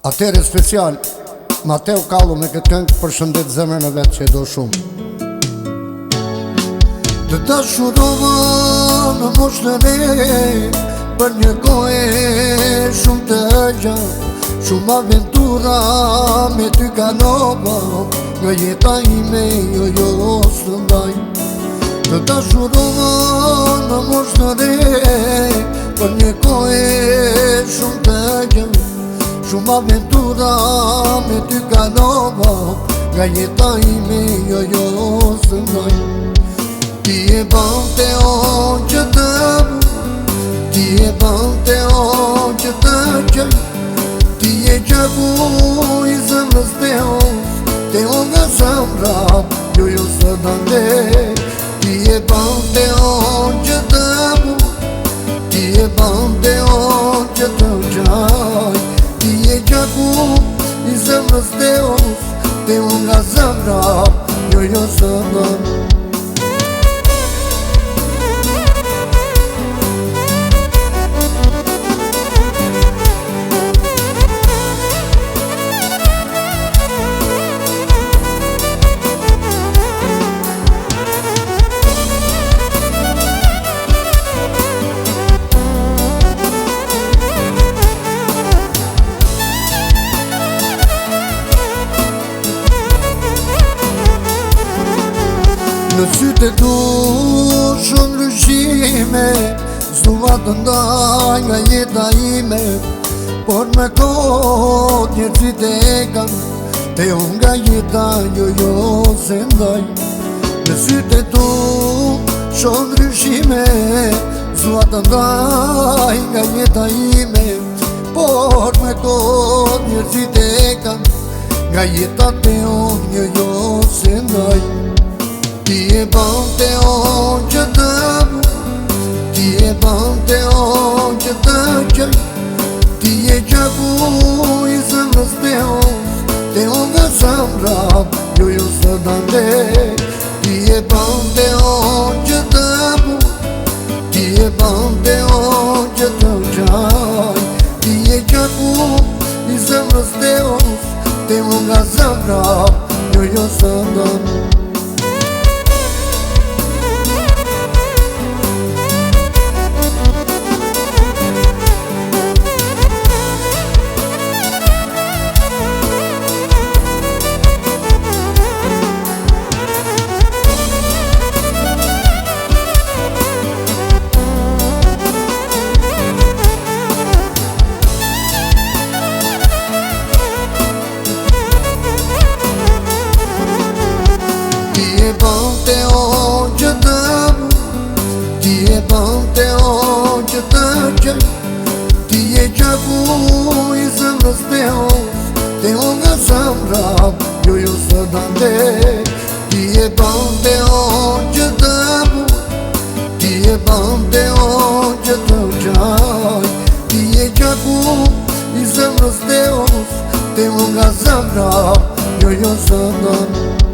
Atere special Mateo Kallu me këtë këngë përshëndet zemrën e vetë që e do shumë. Të dashurova në moshën e re, për një kohë shumë të gjatë, shumë aventura me ty kanova, nga jeta ime jo së ndaj. Të dashurova në moshën e re, për një kohë shumë të gjatë, shumë aventura me ty kanova, nga jeta ime jo së ndaj. Ti e bante o që të mu, ti e bante o që të qëj, ti e qaku i zemrës te o nga zemra, jo së dande. Ti e bante o që të mu, ti e bante o që të qëj, ti e qaku i zemrës te o nga zemra, jo së dande. Në sytë e tu shumë lëshime, s'dua të ndaj nga jeta ime, por me kohë njerëzit e kanë, te unë nga jeta jo se ndaj. Në sytë e tu shumë lëshime, s'dua të ndaj nga jeta ime, por me kohë njerëzit e kanë, nga jeta te unë jo se ndaj. Ti e bante o që të mu, ti e bante o që të qëj, ti e qaku i zemrës te o nga zemra, jo së dande. Ti e bante o që të mu, ti e bante o që të qëj, ti e qaku i zemrës te o nga zemra, jo së dande. Ti e bante o që të mu, ti e bante o që të qëj, ti e qaku i zemrës te o nga zemra, jo së dande. Ti e bante o që të mu, ti e bante o që të qëj, ti e qaku i zemrës te o nga zemra, jo së dande.